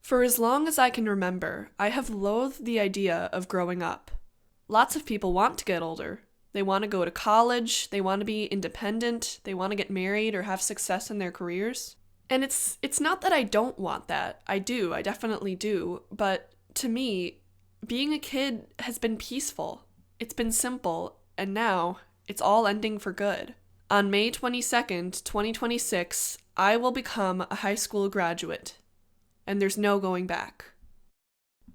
For as long as I can remember, I have loathed the idea of growing up. Lots of people want to get older. They want to go to college, they want to be independent, they want to get married or have success in their careers. And it's not that I don't want that. I do, I definitely do. But to me, being a kid has been peaceful. It's been simple, and now it's all ending for good. On May 22nd, 2026, I will become a high school graduate. And there's no going back.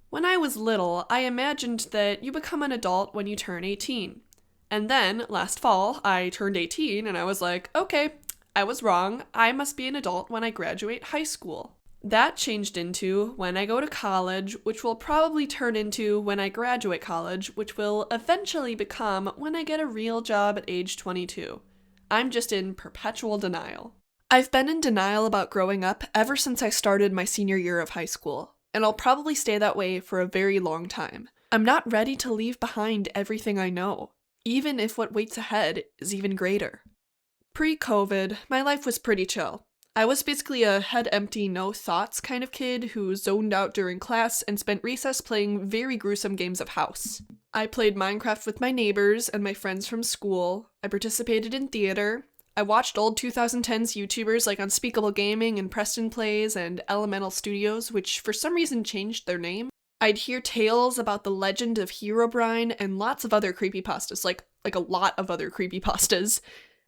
When I was little, I imagined that you become an adult when you turn 18. And then, last fall, I turned 18 and I was like, okay, I was wrong. I must be an adult when I graduate high school. That changed into when I go to college, which will probably turn into when I graduate college, which will eventually become when I get a real job at age 22. I'm just in perpetual denial. I've been in denial about growing up ever since I started my senior year of high school, and I'll probably stay that way for a very long time. I'm not ready to leave behind everything I know, even if what waits ahead is even greater. Pre-COVID, my life was pretty chill. I was basically a head empty, no thoughts kind of kid who zoned out during class and spent recess playing very gruesome games of house. I played Minecraft with my neighbors and my friends from school. I participated in theater. I watched old 2010s YouTubers like Unspeakable Gaming and Preston Plays and Elemental Studios, which for some reason changed their name. I'd hear tales about the legend of Herobrine and lots of other creepypastas, like a lot of other creepypastas,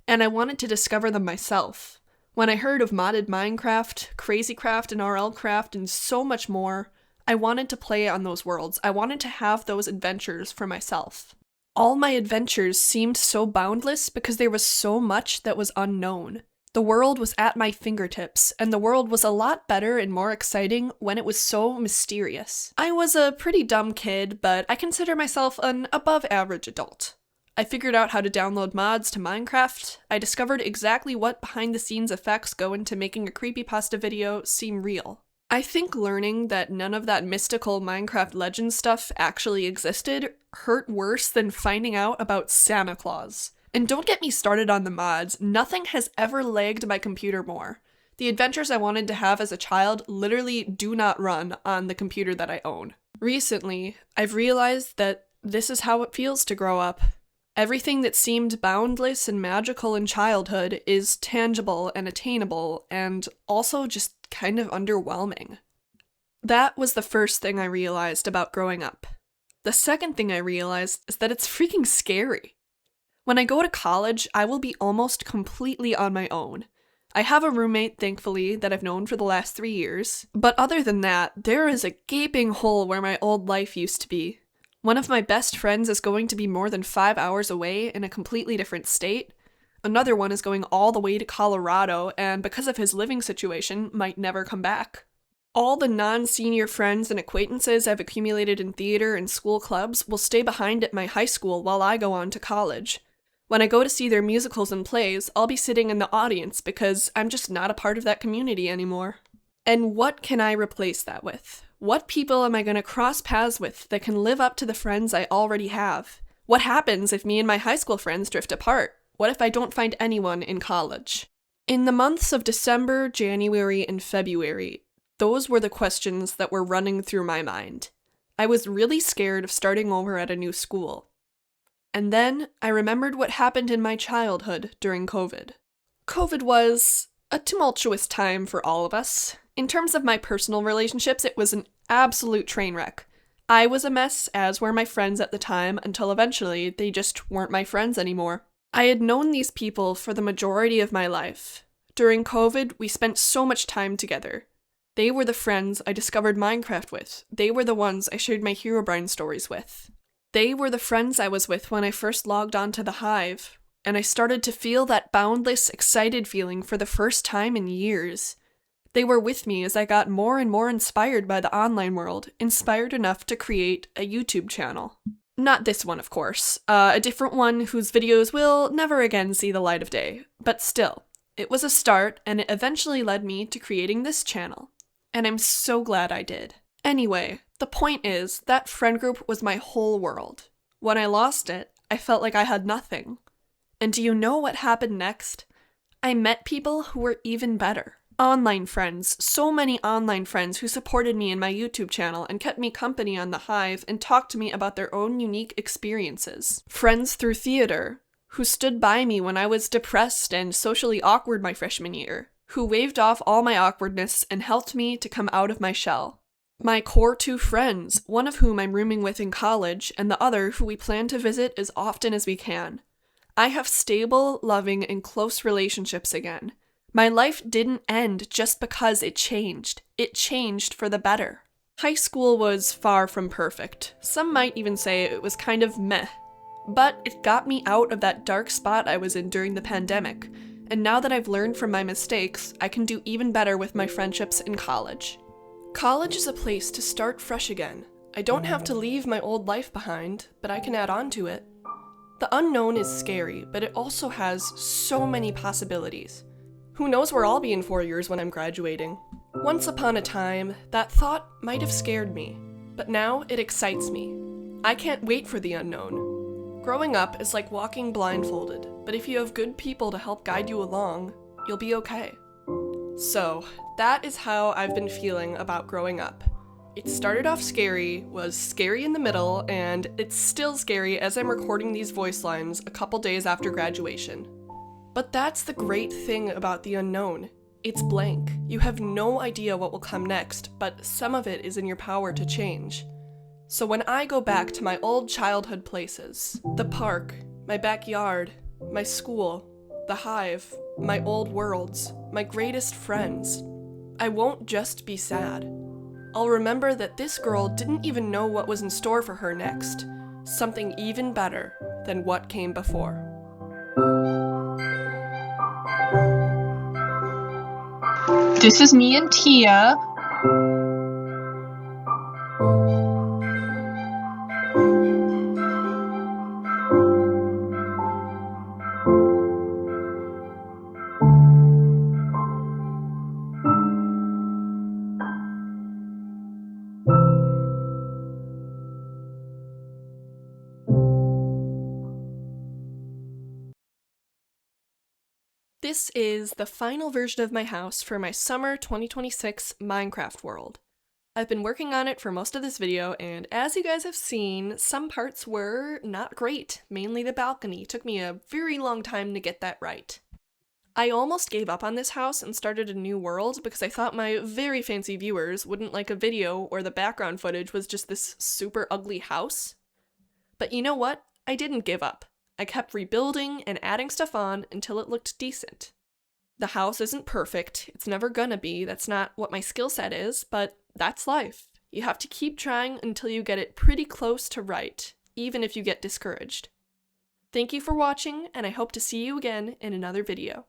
and I wanted to discover them myself. When I heard of modded Minecraft, Crazycraft, and RLcraft, and so much more, I wanted to play on those worlds. I wanted to have those adventures for myself. All my adventures seemed so boundless because there was so much that was unknown. The world was at my fingertips, and the world was a lot better and more exciting when it was so mysterious. I was a pretty dumb kid, but I consider myself an above-average adult. I figured out how to download mods to Minecraft. I discovered exactly what behind-the-scenes effects go into making a creepypasta video seem real. I think learning that none of that mystical Minecraft legend stuff actually existed hurt worse than finding out about Santa Claus. And don't get me started on the mods, nothing has ever lagged my computer more. The adventures I wanted to have as a child literally do not run on the computer that I own. Recently, I've realized that this is how it feels to grow up. Everything that seemed boundless and magical in childhood is tangible and attainable, and also just kind of underwhelming. That was the first thing I realized about growing up. The second thing I realized is that it's freaking scary. When I go to college, I will be almost completely on my own. I have a roommate, thankfully, that I've known for the last 3 years, but other than that, there is a gaping hole where my old life used to be. One of my best friends is going to be more than 5 hours away in a completely different state. Another one is going all the way to Colorado, and because of his living situation, might never come back. All the non-senior friends and acquaintances I've accumulated in theater and school clubs will stay behind at my high school while I go on to college. When I go to see their musicals and plays, I'll be sitting in the audience because I'm just not a part of that community anymore. And what can I replace that with? What people am I going to cross paths with that can live up to the friends I already have? What happens if me and my high school friends drift apart? What if I don't find anyone in college? In the months of December, January, and February, those were the questions that were running through my mind. I was really scared of starting over at a new school. And then I remembered what happened in my childhood during COVID. COVID was a tumultuous time for all of us. In terms of my personal relationships, it was an absolute train wreck. I was a mess, as were my friends at the time, until eventually they just weren't my friends anymore. I had known these people for the majority of my life. During COVID, we spent so much time together. They were the friends I discovered Minecraft with. They were the ones I shared my Herobrine stories with. They were the friends I was with when I first logged onto the Hive, and I started to feel that boundless, excited feeling for the first time in years. They were with me as I got more and more inspired by the online world, inspired enough to create a YouTube channel. Not this one, of course. A different one whose videos will never again see the light of day. But still, it was a start, and it eventually led me to creating this channel. And I'm so glad I did. Anyway, the point is, that friend group was my whole world. When I lost it, I felt like I had nothing. And do you know what happened next? I met people who were even better. Online friends, so many online friends who supported me in my YouTube channel and kept me company on the Hive and talked to me about their own unique experiences. Friends through theater, who stood by me when I was depressed and socially awkward my freshman year, who waved off all my awkwardness and helped me to come out of my shell. My core 2 friends, one of whom I'm rooming with in college, and the other who we plan to visit as often as we can. I have stable, loving, and close relationships again. My life didn't end just because it changed. It changed for the better. High school was far from perfect. Some might even say it was kind of meh. But it got me out of that dark spot I was in during the pandemic, and now that I've learned from my mistakes, I can do even better with my friendships in college. College is a place to start fresh again. I don't have to leave my old life behind, but I can add on to it. The unknown is scary, but it also has so many possibilities. Who knows where I'll be in 4 years when I'm graduating? Once upon a time, that thought might have scared me, but now it excites me. I can't wait for the unknown. Growing up is like walking blindfolded, but if you have good people to help guide you along, you'll be okay. So, that is how I've been feeling about growing up. It started off scary, was scary in the middle, and it's still scary as I'm recording these voice lines a couple days after graduation. But that's the great thing about the unknown. It's blank. You have no idea what will come next, but some of it is in your power to change. So when I go back to my old childhood places, the park, my backyard, my school, the Hive, my old worlds, my greatest friends, I won't just be sad. I'll remember that this girl didn't even know what was in store for her next. Something even better than what came before. This is me and Tia. This is the final version of my house for my summer 2026 Minecraft world. I've been working on it for most of this video, and as you guys have seen, some parts were not great. Mainly the balcony. Took me a very long time to get that right. I almost gave up on this house and started a new world because I thought my very fancy viewers wouldn't like a video where the background footage was just this super ugly house. But you know what? I didn't give up. I kept rebuilding and adding stuff on until it looked decent. The house isn't perfect, it's never gonna be, that's not what my skill set is, but that's life. You have to keep trying until you get it pretty close to right, even if you get discouraged. Thank you for watching, and I hope to see you again in another video.